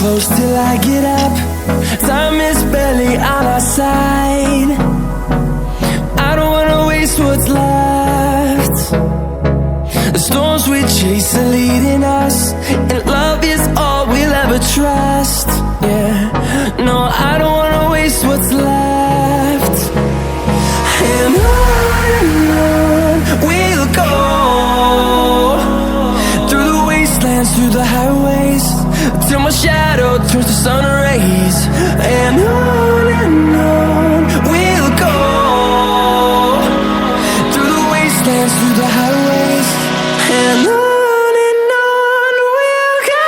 close till I get up. Time is barely on our side. I don't wanna waste what's left. The storms we chase are leading us, and love is all we'll ever trust. Yeah, no, I don't wanna waste what's left. And on we'll go, through the wastelands, through the highways, till my shadow turns to sun rays. And on we'll go, through the wastelands, through the highways, and on we'll go.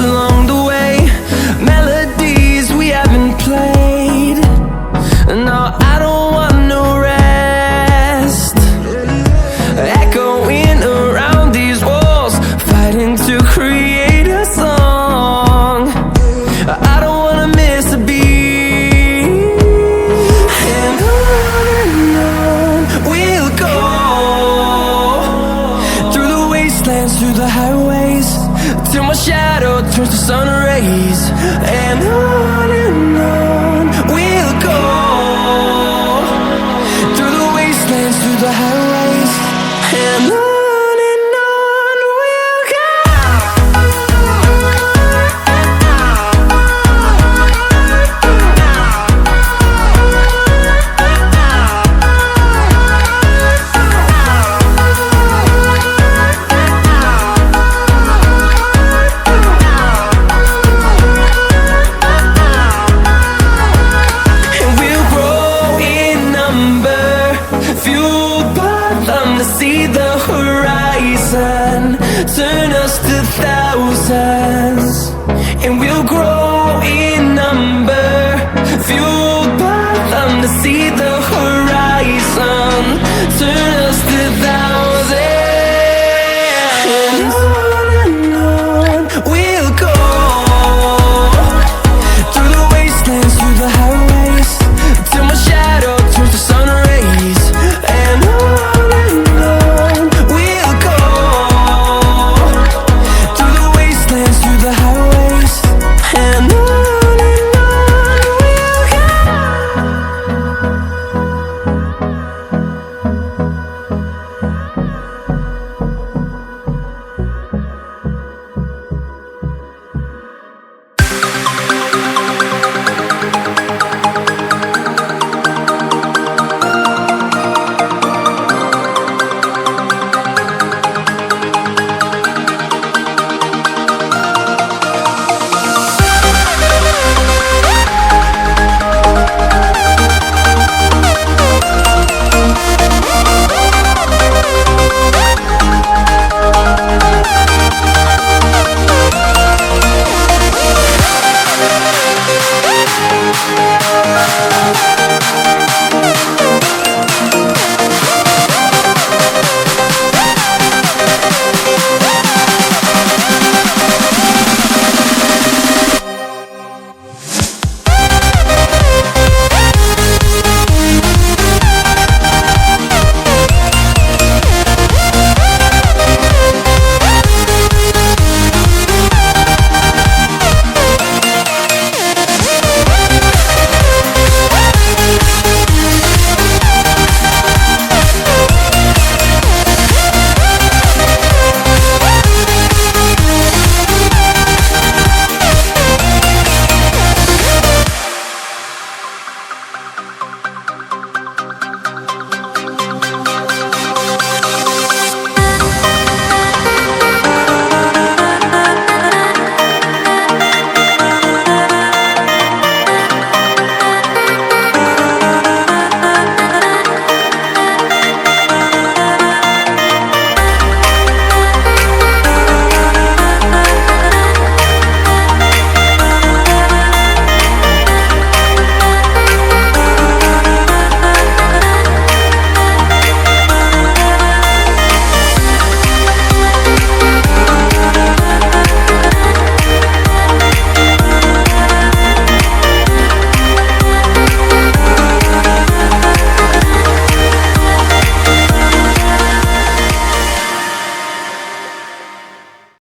Along the way, melodies we haven't played. No, I don't want no rest. Echoing around these walls, fighting to create a song. I don't wanna miss a beat. And on we'll go, through the wastelands, through the highways, till my shadow turns to sun rays. And on we'll go, through the wastelands, through the highways, and on we'll go. See the horizon, turn us to thousands.